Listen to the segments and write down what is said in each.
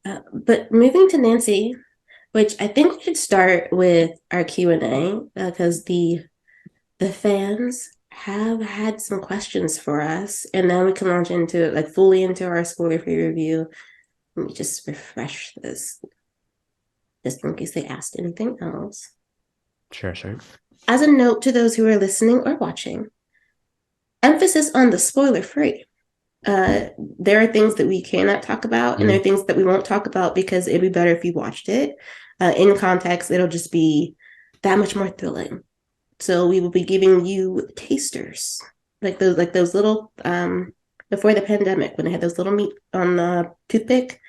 But moving to Nancy, which I think we should start with our Q&A because the fans have had some questions for us, and then we can launch into like fully into our spoiler-free review. Let me just refresh this just in case they asked anything else. Sure. As a note to those who are listening or watching, emphasis on the spoiler-free. There are things that we cannot talk about, and there are things that we won't talk about because it'd be better if you watched it. In context, it'll just be that much more thrilling. So we will be giving you tasters, like those little before the pandemic when they had those little meat on the toothpick,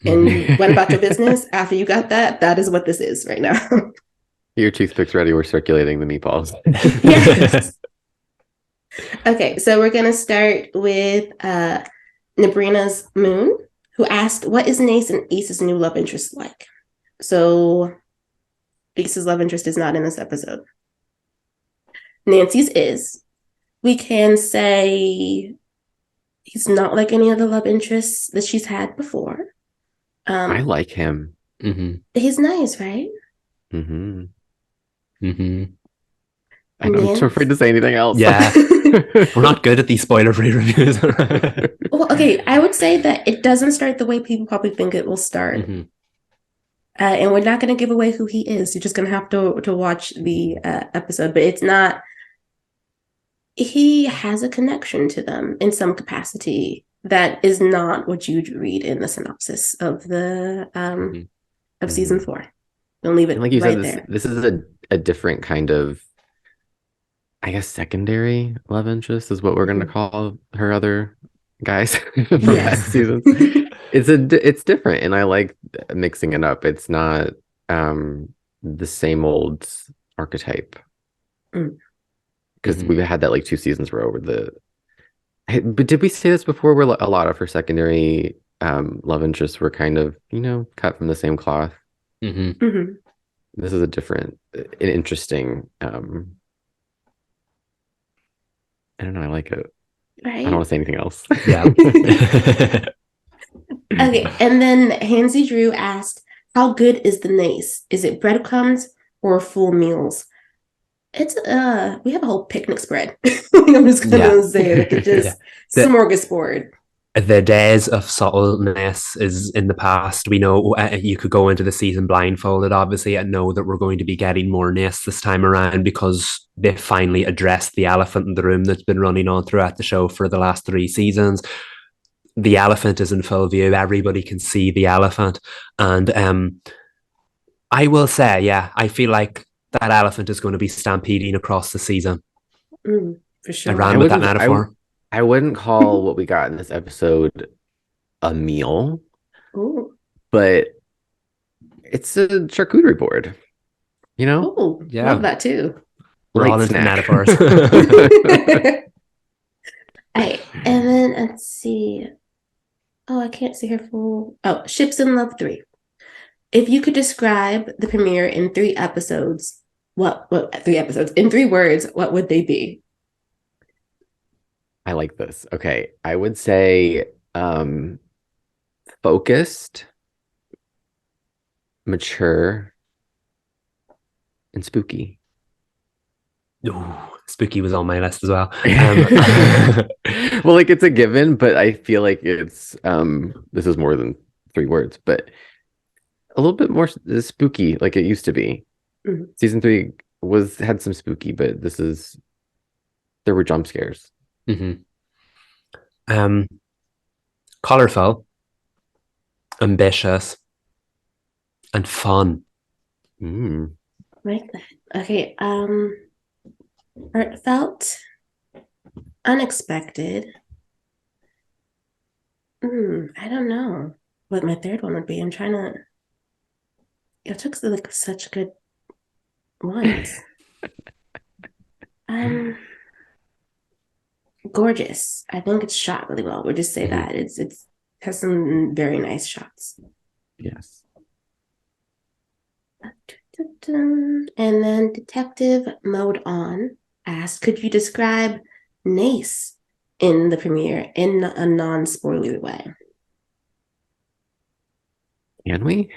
and you went about your business. After you got that, that is what this is right now. Your toothpicks ready. We're circulating the meatballs. Yes. Okay, so we're gonna start with Nabrina's Moon, who asked, "What is Nace and Ace's new love interest like?" So Ace's love interest is not in this episode. Nancy's is. We can say he's not like any other love interests that she's had before. I like him. He's nice, right? I'm Nance? so afraid to say anything else. Yeah. We're not good at these spoiler-free reviews. Well, okay, I would say that it doesn't start the way people probably think it will start. And we're not going to give away who he is. You're just going to have to watch the episode. But it's not... He has a connection to them in some capacity that is not what you'd read in the synopsis of the of season 4. Don't leave it like you right said, there. this is a different kind of, I guess, secondary love interest is what we're going to call her other guys from past seasons. It's different, and I like mixing it up. It's not the same old archetype. Because we've had that like 2 seasons where over the... But did we say this before? Where a lot of her secondary love interests were kind of, cut from the same cloth. This is a different, an interesting. I don't know. I like it. Right? I don't want to say anything else. Yeah. Okay, and then Hansy Drew asked, "How good is the Nace? Is it breadcrumbs or full meals?" It's we have a whole picnic spread. I'm just gonna say like it just smorgasbord. The days of subtleness is in the past. We know you could go into the season blindfolded, obviously, and know that we're going to be getting more Nace this time around because they finally addressed the elephant in the room that's been running on throughout the show for the last 3 seasons. The elephant is in full view. Everybody can see the elephant. And I will say, yeah, I feel like that elephant is going to be stampeding across the season. For sure. I ran with that metaphor. I wouldn't call what we got in this episode a meal, but it's a charcuterie board. Yeah, love that too. We're all into metaphors. Right, and then let's see. Oh, I can't see her full. Oh, Ships in Love 3. If you could describe the premiere in 3 episodes, what 3 episodes in 3 words, what would they be? I like this. Okay, I would say focused, mature, and spooky. Ooh, spooky was on my list as well. Well, like it's a given, but I feel like it's this is more than 3 words, but a little bit more spooky like it used to be. Season 3 had some spooky, but there were jump scares. Colorful, ambitious, and fun. Like that. Okay. Heartfelt, unexpected. I don't know what my 3rd one would be. I'm trying to. It took like such good ones. Gorgeous. I think it's shot really well. We'll just say that it's has some very nice shots. Yes. And then Detective Mode On asked, "Could you describe Nace in the premiere in a non-spoilery way?" Can we?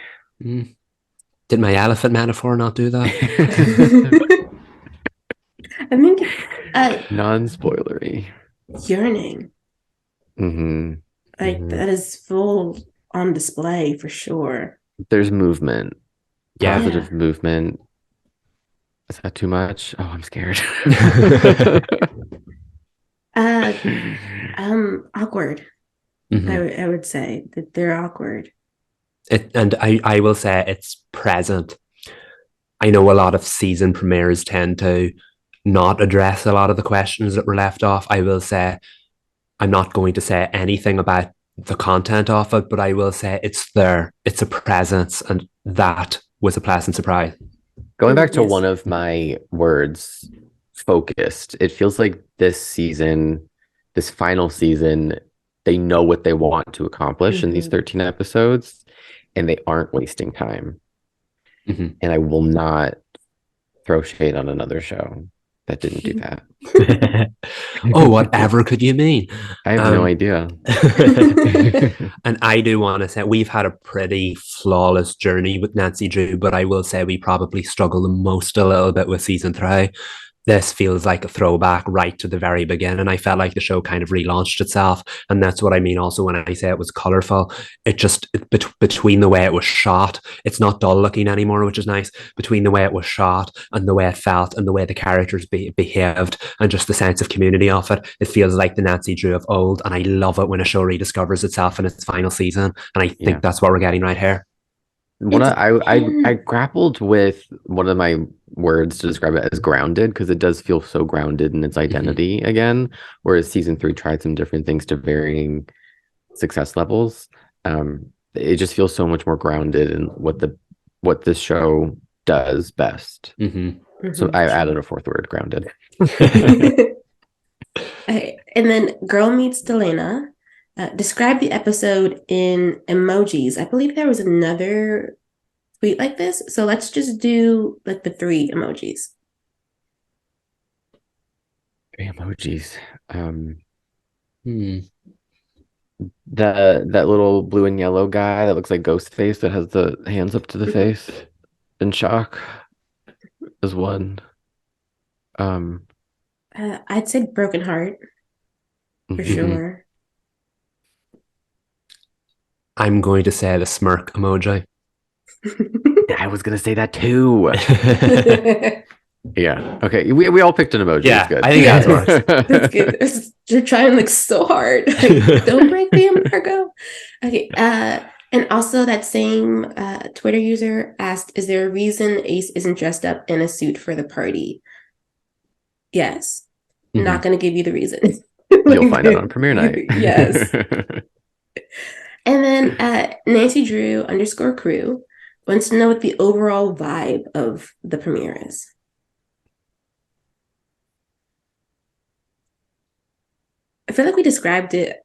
Did my elephant metaphor not do that? I think Non-spoilery. yearning, like Mm-hmm. that is full on display for sure. There's movement, Yeah. positive movement. Is that too much? Oh, I'm scared. Uh, Awkward. Mhm. I would say that they're awkward. And I will say it's present. I know a lot of season premieres tend to not address a lot of the questions that were left off. I will say I'm not going to say anything about the content of it, but I will say it's there. It's a presence, and that was a pleasant surprise. Going back to Yes. one of my words, focused. It feels like this season, this final season, they know what they want to accomplish in these 13 episodes, and they aren't wasting time. Mhm. And I will not throw shade on another show that didn't do that. Oh, whatever could you mean? I have no idea. And I do want to say we've had a pretty flawless journey with Nancy Drew, but I will say we probably struggle the most a little bit with season 3. This feels like a throwback right to the very beginning. I felt like the show kind of relaunched itself. And that's what I mean also when I say it was colorful. It just, between the way it was shot, it's not dull looking anymore, which is nice. Between the way it was shot and the way it felt and the way the characters behaved and just the sense of community of it, it feels like the Nancy Drew of old. And I love it when a show rediscovers itself in its final season. And I think that's what we're getting right here. I grappled with one of my words to describe it as grounded because it does feel so grounded in its identity again, whereas season 3 tried some different things to varying success levels. It just feels so much more grounded in what this show does best. So I added a fourth word, grounded. Okay. And then Girl Meets Delana. Describe the episode in emojis. I believe there was another tweet like this. So let's just do like the 3 emojis. 3 emojis. That little blue and yellow guy that looks like Ghostface that has the hands up to the face in shock is one. I'd say broken heart for sure. I'm going to say the smirk emoji. I was gonna say that too. Yeah. Okay. We all picked an emoji. Yeah, it's good. I think that works. That's good. You're trying like so hard. Like, don't break the embargo. Okay. And also that same Twitter user asked, "Is there a reason Ace isn't dressed up in a suit for the party?" Yes. Not going to give you the reason. You'll find out on premiere night. Yes. And then Nancy Drew _crew wants to know what the overall vibe of the premiere is. I feel like we described it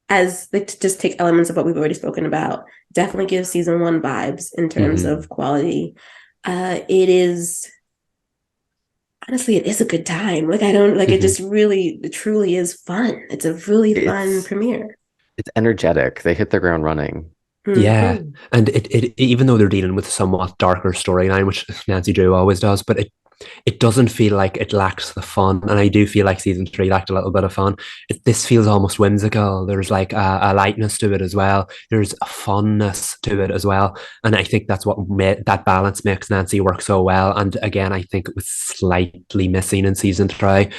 as like to just take elements of what we've already spoken about. Definitely gives season 1 vibes in terms of quality. It is honestly, it is a good time. Like I don't like it just really it truly is fun. It's a really fun premiere. It's energetic. They hit the ground running. Yeah. And it even though they're dealing with a somewhat darker storyline, which Nancy Drew always does, but it doesn't feel like it lacks the fun. And I do feel like season 3 lacked a little bit of fun. This feels almost whimsical. There's like a lightness to it as well. There's a funness to it as well. And I think that's what made that balance makes Nancy work so well. And again, I think it was slightly missing in season 3.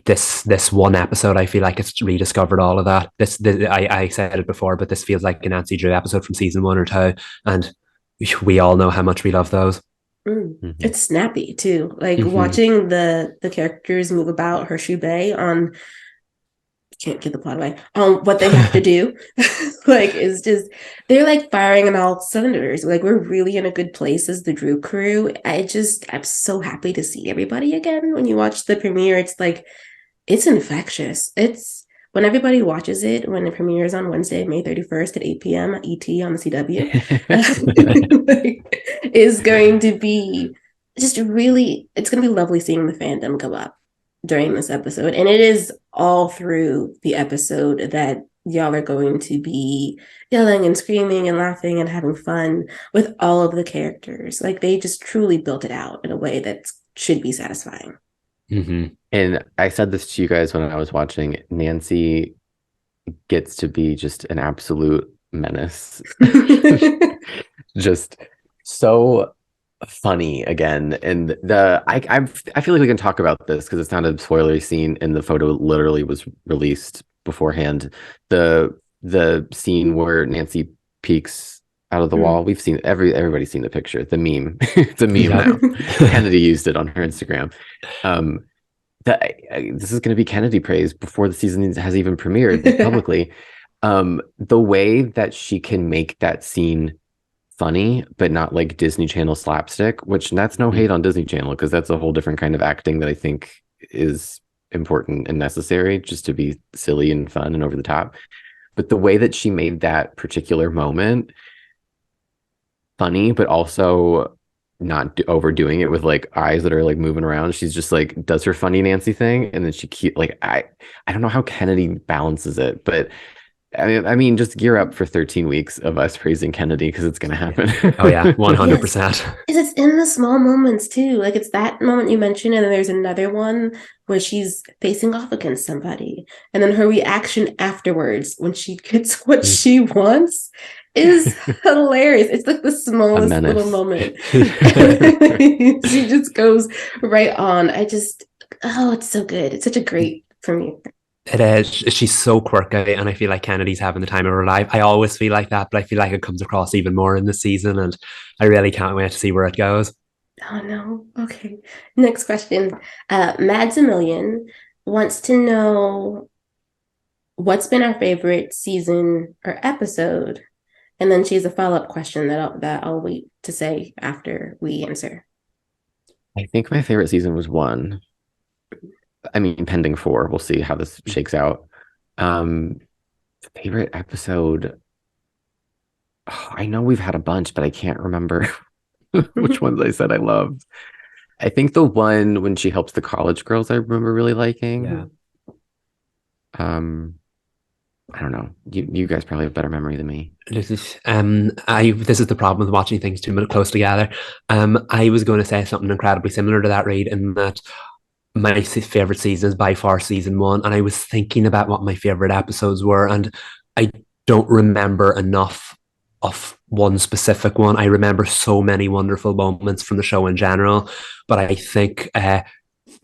This one episode, I feel like it's rediscovered all of that. I said it before, but this feels like a Nancy Drew episode from season 1 or 2. And we all know how much we love those. It's snappy too. Like watching the characters move about Hershey Bay on can't give the plot away on what they have to do. Like it's just they're like firing on all cylinders. Like we're really in a good place as the Drew crew. I'm so happy to see everybody again. When you watch the premiere, it's like it's infectious. It's when everybody watches it, when it premieres on Wednesday, May 31st at 8 p.m. ET on the CW, is going to be just really, it's going to be lovely seeing the fandom go up during this episode. And it is all through the episode that y'all are going to be yelling and screaming and laughing and having fun with all of the characters. Like they just truly built it out in a way that should be satisfying. Mm-hmm. And I said this to you guys when I was watching. Nancy gets to be just an absolute menace. Just so funny again. And I feel like we can talk about this because it's not a spoilery scene, and the photo literally was released beforehand. The scene where Nancy peeks out of the wall. We've seen everybody's seen the picture, the meme. It's a meme now. Kennedy used it on her Instagram. This is going to be Kennedy praise before the season has even premiered publicly. The way that she can make that scene funny, but not like Disney Channel slapstick, which that's no hate on Disney Channel, because that's a whole different kind of acting that I think is important and necessary just to be silly and fun and over the top. But the way that she made that particular moment funny, but also not overdoing it with like eyes that are like moving around. She's just like does her funny Nancy thing, and then she keep like I don't know how Kennedy balances it, but I mean, just gear up for 13 weeks of us praising Kennedy because it's going to happen. Oh yeah, 100%. It's in the small moments too. Like it's that moment you mentioned, and then there's another one where she's facing off against somebody, and then her reaction afterwards when she gets what she wants is hilarious. It's like the smallest little moment. She just goes right on. It's so good. It's such a great premiere. It is. She's so quirky, and I feel like Kennedy's having the time of her life. I always feel like that, but I feel like it comes across even more in this season, and I really can't wait to see where it goes. Oh no. Okay. Next question. Mads a Million wants to know what's been our favorite season or episode, and then she has a follow-up question that I'll wait to say after we answer. I think my favorite season was 1. I mean, pending 4. We'll see how this shakes out. Favorite episode. Oh, I know we've had a bunch, but I can't remember which ones I said I loved. I think the one when she helps the college girls I remember really liking. Yeah. I don't know. You guys probably have better memory than me. This is the problem with watching things too close together. I was going to say something incredibly similar to that, Reed, in that my favorite season is by far season 1, and I was thinking about what my favorite episodes were, and I don't remember enough of one specific one. I remember so many wonderful moments from the show in general, but I think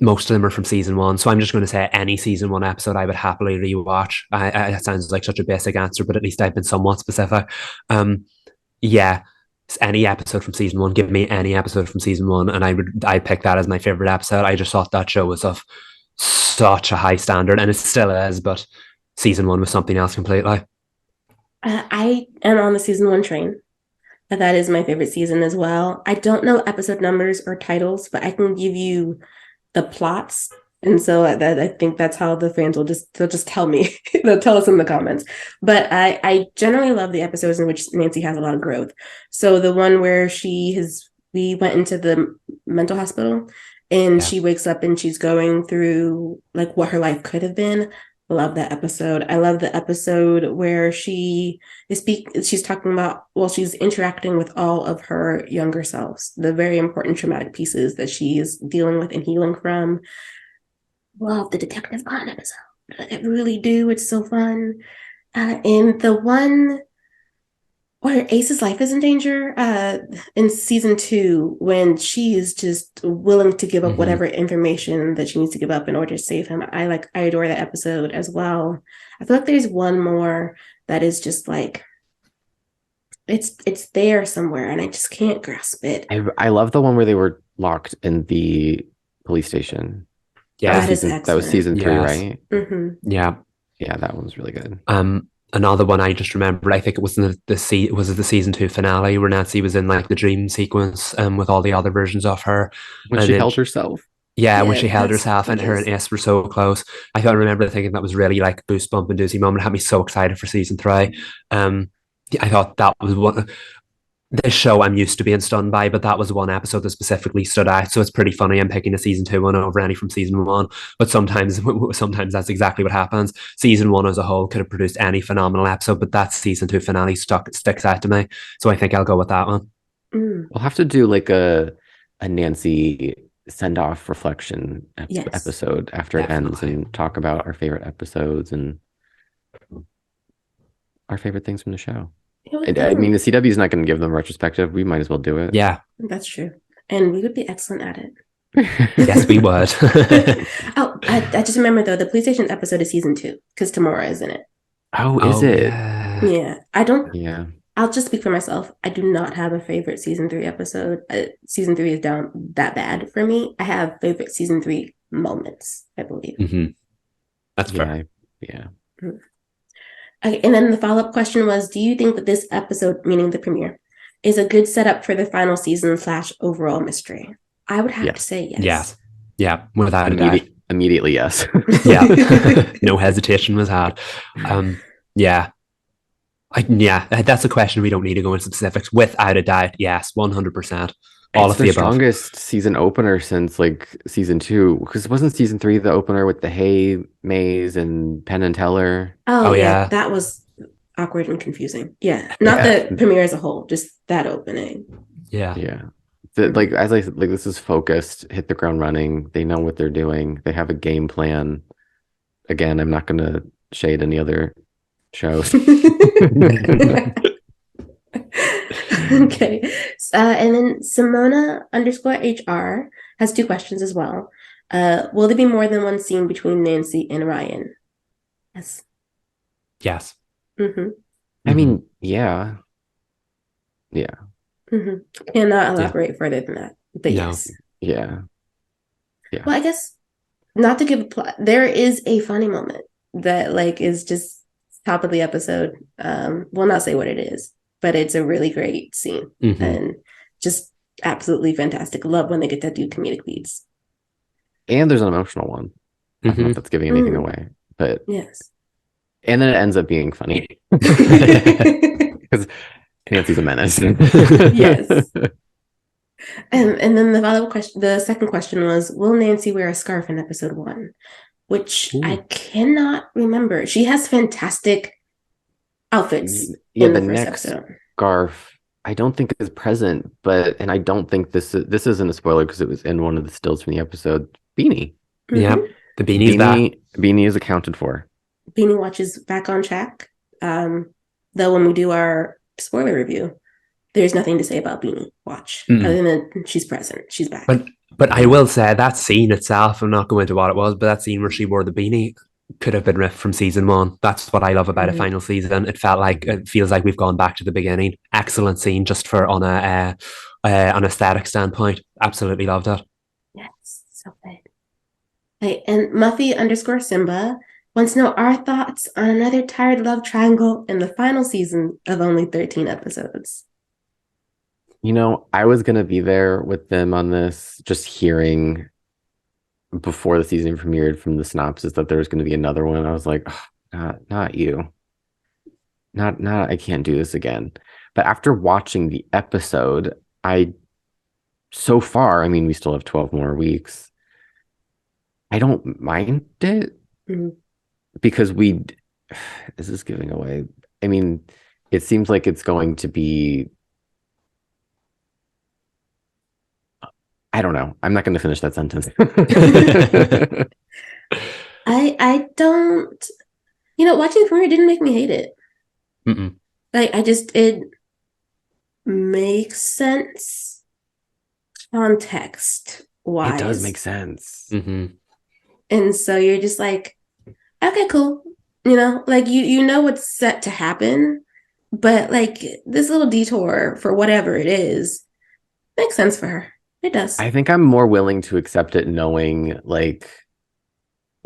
most of them are from season 1. So I'm just going to say any season 1 episode I would happily rewatch. It sounds like such a basic answer, but at least I've been somewhat specific. Yeah, any episode from season 1. Give me any episode from season 1, and I'd pick that as my favorite episode. I just thought that show was of such a high standard, and it still is, but season 1 was something else completely. I am on the season 1 train. That is my favorite season as well. I don't know episode numbers or titles, but I can give you the plots. And so I think that's how the fans they'll just tell me. They'll tell us in the comments. But I generally love the episodes in which Nancy has a lot of growth. So the one where we went into the mental hospital and she wakes up and she's going through like what her life could have been. Love that episode. I love the episode where she's talking about, she's interacting with all of her younger selves, the very important traumatic pieces that she is dealing with and healing from. Love the Detective Con episode. I really do. It's so fun. And the one where Ace's life is in danger in season 2, when she is just willing to give up whatever information that she needs to give up in order to save him. I adore that episode as well. I feel like there's one more that is just like it's there somewhere and I just can't grasp it. I love the one where they were locked in the police station. Yeah, that was season 3, right? Mm-hmm. Yeah, that one was really good. Another one I just remembered, I think it was in the season 2 finale where Nancy was in like the dream sequence with all the other versions of her. When she held herself. Yeah, when she held herself and her and Ace were so close. I remember thinking that was really like a goosebump inducing moment. It had me so excited for season 3. I thought that was one. This show I'm used to being stunned by, but that was one episode that specifically stood out. So it's pretty funny. I'm picking a season 2 one over any from season 1, but sometimes that's exactly what happens. Season 1 as a whole could have produced any phenomenal episode, but that season 2 finale sticks out to me. So I think I'll go with that one. We'll have to do like a Nancy send off reflection episode after it ends, and talk about our favorite episodes and our favorite things from the show. I mean, the CW is not going to give them retrospective. We might as well do it. Yeah, that's true, and we would be excellent at it. Yes, we would. Oh, I just remember though, the police station episode is season 2 because Tamora is in it. Oh, is it? Yeah, I don't. Yeah, I'll just speak for myself. I do not have a favorite season 3 episode. Season 3 is down that bad for me. I have favorite season 3 moments, I believe. That's fair. Yeah. Okay, and then the follow-up question was, do you think that this episode, meaning the premiere, is a good setup for the final season / overall mystery? I would have to say yes. Yeah, without a doubt. Immediately yes. Yeah. No hesitation was had. Yeah, that's a question we don't need to go into specifics. Without a doubt, yes, 100%. All it's of the above. Strongest season opener since like season 2, because wasn't season 3 the opener with the hay maze and Penn and Teller? Oh yeah, that was awkward and confusing. Yeah, not the premiere as a whole, just that opening. Yeah. Like as I said, like this is focused, hit the ground running. They know what they're doing. They have a game plan. Again, I'm not going to shade any other shows. Okay. And then Simona_HR has 2 questions as well. Will there be more than one scene between Nancy and Ryan? Yes. Yes. I mean, yeah. Cannot elaborate further than that. But yes. Yeah. Well, I guess not to give a plot. There is a funny moment that like is just top of the episode. We'll not say what it is, but it's a really great scene and just absolutely fantastic. Love when they get to do comedic beats. And there's an emotional one. I don't know if that's giving anything away, but yes. And then it ends up being funny because Nancy's a menace. Yes. And then the follow-up question, the second question was, will Nancy wear a scarf in episode 1? Which I cannot remember. She has fantastic outfits. Yeah, the next episode. Scarf I don't think is present, and I don't think this isn't a spoiler because it was in one of the stills from the episode. Beanie. Yeah, the Beanie's back. Beanie is accounted for. Beanie watches back on track. Though when we do our spoiler review, there's nothing to say about Beanie Watch other than she's present. She's back. But I will say that scene itself, I'm not going into what it was, but that scene where she wore the beanie could have been ripped from season 1. That's what I love about a final season. It feels like we've gone back to the beginning. Excellent scene just for on an aesthetic standpoint. Absolutely loved it. Yes, so good. Hey, and Muffy_Simba wants to know our thoughts on another tired love triangle in the final season of only 13 episodes. You know, I was going to be there with them on this, just hearing before the season premiered from the synopsis that there was going to be another one. I was like, oh, not you. Not, I can't do this again. But after watching the episode, so far, I mean, we still have 12 more weeks. I don't mind it because this is giving away. I mean, it seems like it's going to be, I don't know. I'm not going to finish that sentence. I don't, watching the premiere didn't make me hate it. Like, it makes sense context wise. It does make sense. And so you're just like, okay, cool. Like you know what's set to happen, but like this little detour for whatever it is makes sense for her. It does. I think I'm more willing to accept it knowing like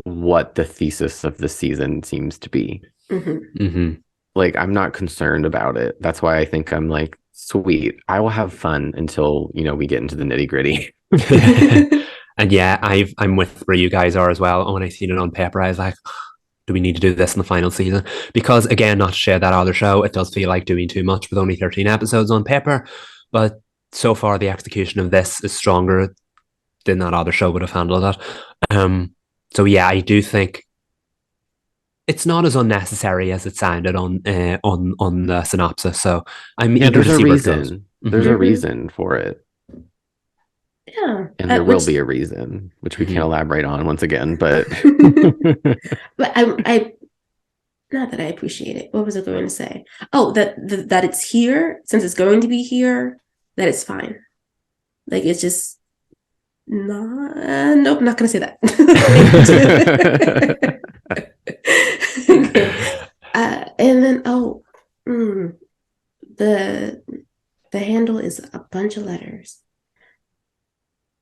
what the thesis of the season seems to be. Like I'm not concerned about it. That's why I think I'm like, sweet, I will have fun until, we get into the nitty gritty. And yeah, I'm with where you guys are as well. And when I seen it on paper, I was like, do we need to do this in the final season? Because again, not to share that other show, it does feel like doing too much with only 13 episodes on paper. But so far, the execution of this is stronger than that other show would have handled that. So yeah, I do think it's not as unnecessary as it sounded on the synopsis. So I'm eager to see where it goes. There's a reason for it. Yeah. And there will be a reason, which we can't elaborate on once again, but but I not that I appreciate it. What was I going to say? Oh, that it's here, since it's going to be here, that it's fine. Like, it's just not, nope, not gonna say that. And then the handle is a bunch of letters.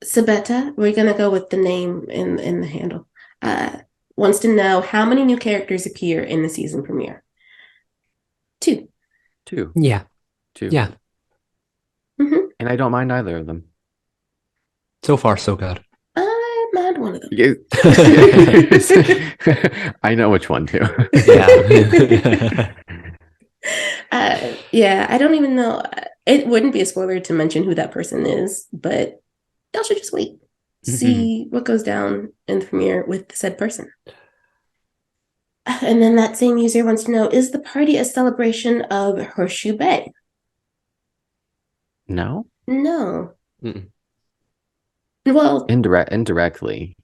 Sabetta, we're gonna go with the name in the handle. Wants to know how many new characters appear in the season premiere. 2. Yeah. 2. Yeah. Mm-hmm. And I don't mind either of them. So far, so good. I mind one of them. I know which one too. Yeah. Yeah, I don't even know. It wouldn't be a spoiler to mention who that person is, but y'all should just wait. See what goes down in the premiere with the said person. And then that same user wants to know, is the party a celebration of Horseshoe Bay? No. Mm-mm. Well, indirectly.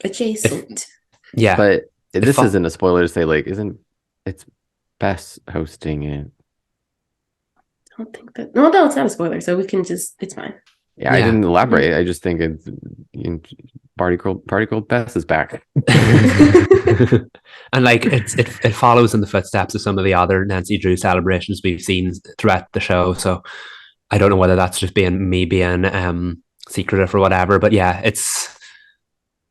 Adjacent. Yeah. But this isn't a spoiler to say, like, it's Bess hosting it? I don't think that. No, it's not a spoiler, so we can just, it's fine. Yeah, I didn't elaborate. I just think it's Party Girl Bess is back. And like it follows in the footsteps of some of the other Nancy Drew celebrations we've seen throughout the show. So I don't know whether that's just being secretive or whatever. But yeah, it's,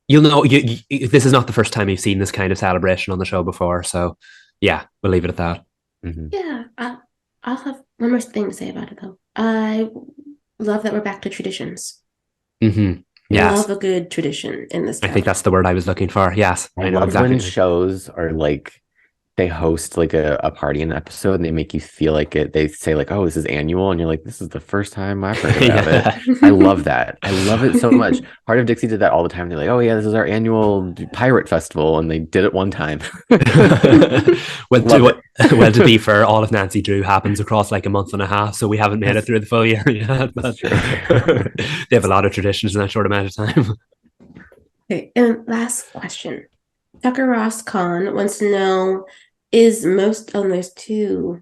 you'll know, this is not the first time you've seen this kind of celebration on the show before. So yeah, we'll leave it at that. Yeah, I'll have one more thing to say about it though. I love that we're back to traditions. Yes. Love a good tradition in this. I think that's the word I was looking for. Yes. I know exactly. When shows are like, they host like a party in an episode and they make you feel like it. They say like, oh, this is annual. And you're like, this is the first time I've heard about it. I love that. I love it so much. Heart of Dixie did that all the time. They're like, oh yeah, this is our annual pirate festival. And they did it one time. Well, to be fair, all of Nancy Drew happens across like a month and a half. So we haven't made it through the full year yet. That's true. They have a lot of traditions in that short amount of time. Okay, and last question. Tucker Ross Khan wants to know, there's 2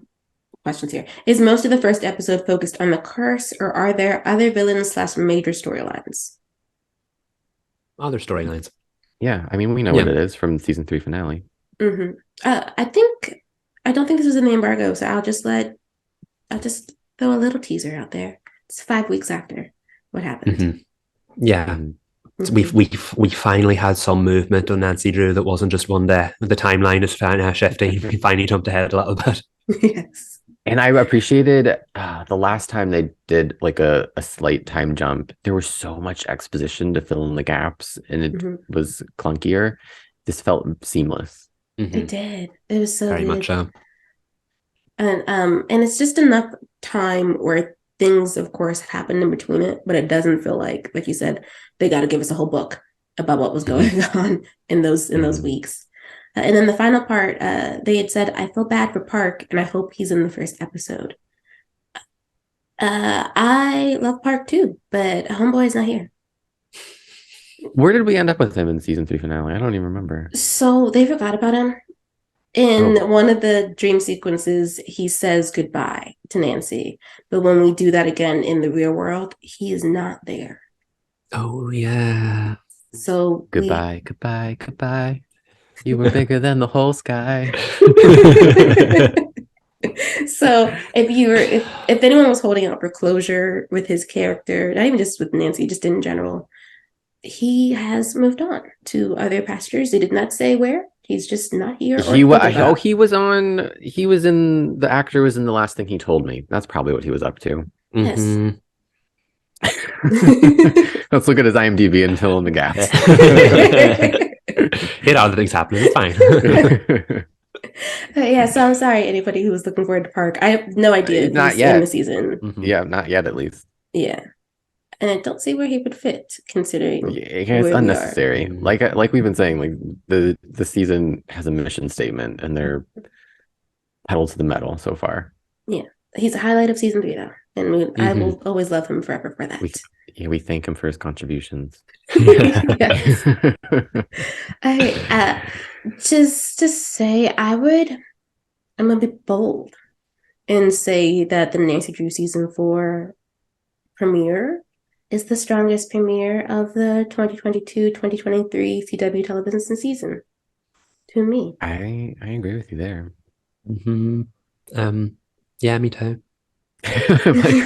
questions here. Is most of the first episode focused on the curse, or are there other villains / major storylines? Other storylines. Yeah, I mean, we know what it is from season 3 finale. I don't think this was in the embargo, so I'll just throw a little teaser out there. It's 5 weeks after what happened. Yeah. So we finally had some movement on Nancy Drew that wasn't just one day. The timeline is shifting. We finally jumped ahead a little bit. Yes. And I appreciated the last time they did like a slight time jump. There was so much exposition to fill in the gaps, and it was clunkier. This felt seamless. It did. It was so very good. much so. And it's just enough time where things, of course, happened in between it, but it doesn't feel like you said, they got to give us a whole book about what was going on in those weeks. And then the final part, they had said, I feel bad for Park, and I hope he's in the first episode. I love Park too, but Homeboy's not here. Where did we end up with him in season 3 finale? I don't even remember. So they forgot about him. In one of the dream sequences, he says goodbye to Nancy. But when we do that again in the real world, he is not there. Oh, yeah. So goodbye. You were bigger than the whole sky. So if anyone was holding out for closure with his character, not even just with Nancy, just in general, he has moved on to other pastures. They did not say where. He's just not here. He was in the actor was in the last thing he told me. That's probably what he was up to. Yes. Let's look at his IMDb and fill in the gaps. Other things happening. It's fine. Yeah, so I'm sorry, anybody who was looking forward to Park. I have no idea if Not he's in the yet. season. Yeah, not yet, at least. Yeah. And I don't see where he would fit, considering Yeah, it's where we are. unnecessary. Like we've been saying, like the season has a mission statement, and they're pedal to the metal so far. Yeah. He's a highlight of season 3, though. And I will always love him forever for that. We thank him for his contributions. Yes. Just to say, I'm gonna be bold and say that the Nancy Drew season 4 premiere is the strongest premiere of the 2022-2023 CW television season. To me, I agree with you there. Yeah, me too.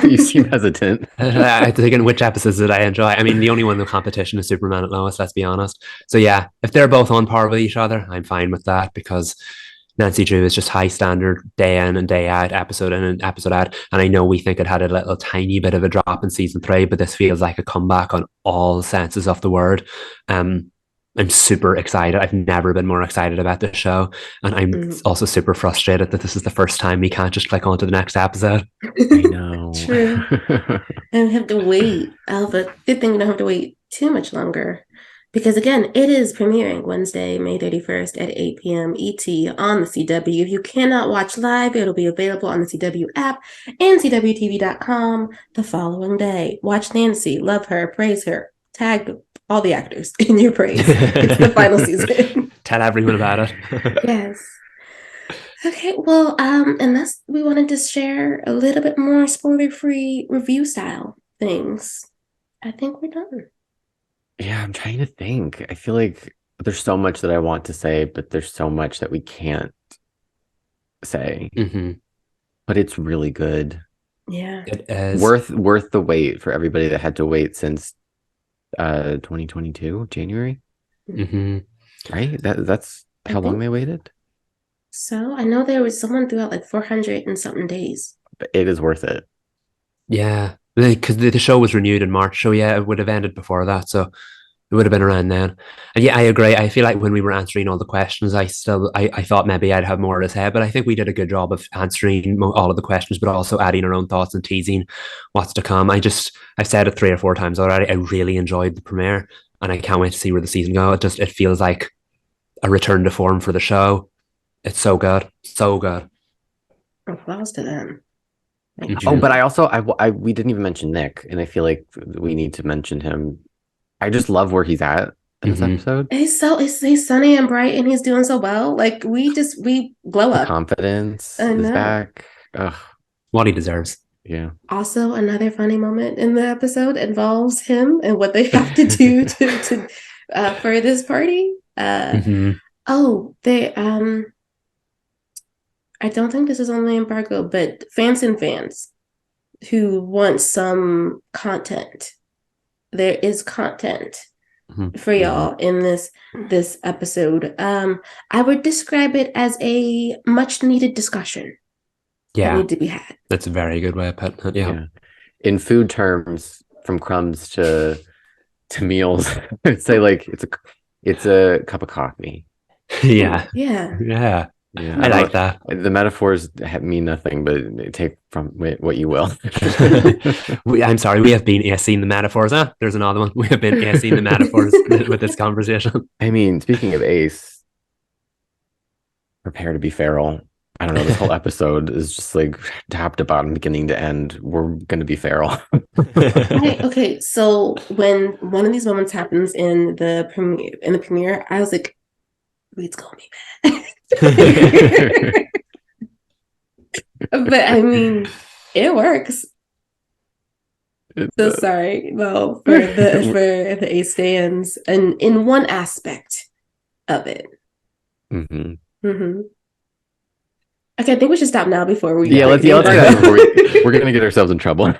You seem hesitant. I think in which episodes did I enjoy? I mean, the only one in the competition is Superman at Lois, let's be honest. So yeah, if they're both on par with each other, I'm fine with that because Nancy Drew is just high standard day in and day out, episode in and episode out. And I know we think it had a little tiny bit of a drop in season 3, but this feels like a comeback on all senses of the word. I'm super excited. I've never been more excited about this show. And I'm also super frustrated that this is the first time we can't just click on to the next episode. I know. True. And we have to wait. But good thing we don't have to wait too much longer. Because again, it is premiering Wednesday, May 31st at 8 p.m. ET on the CW. If you cannot watch live, it'll be available on the CW app and CWTV.com the following day. Watch Nancy, love her, praise her, tag all the actors in your praise. It's the final season. Tell everyone about it. Yes. Okay, well, unless we wanted to share a little bit more spoiler-free review style things, I think we're done. Yeah, I'm trying to think. I feel like there's so much that I want to say, but there's so much that we can't say. But it's really good. Yeah. It is. Worth the wait for everybody that had to wait since 2022, January. Right? That's how long they waited? So I know there was someone throughout like 400 and something days. But it is worth it. Yeah. Because the show was renewed in March, so yeah, it would have ended before that, so it would have been around then. And yeah, I agree. I feel like when we were answering all the questions, I thought maybe I'd have more to say, but I think we did a good job of answering all of the questions, but also adding our own thoughts and teasing what's to come. I've said it 3 or 4 times already. I really enjoyed the premiere, and I can't wait to see where the season goes. It feels like a return to form for the show. It's so good, so good. Applause to them. Oh, but we didn't even mention Nick, and I feel like we need to mention him. I just love where he's at in this episode. He's sunny and bright, and he's doing so well. Like we glow up. Confidence is back. Ugh. What he deserves. Yeah. Also, another funny moment in the episode involves him and what they have to do to for this party. Oh, they I don't think this is only embargo, but fans who want some content. There is content for y'all in this episode. I would describe it as a much needed discussion. Yeah, that need to be had. That's a very good way of putting it. Yeah. In food terms, from crumbs to meals, I'd say like it's a cup of coffee. Yeah. Yeah, I like that. The metaphors mean nothing, but take from what you will. I'm sorry, we have been seeing the metaphors. There's another one. We have been seeing the metaphors with this conversation. I mean, speaking of Ace, prepare to be feral. I don't know. This whole episode is just like top to bottom, beginning to end. We're going to be feral. Okay, so when one of these moments happens in the premiere, I was like, Reed's gonna be bad. But I mean, it works. Sorry, for the A stands and in one aspect of it. Okay, I think we should stop now before we let's do that before we're gonna get ourselves in trouble.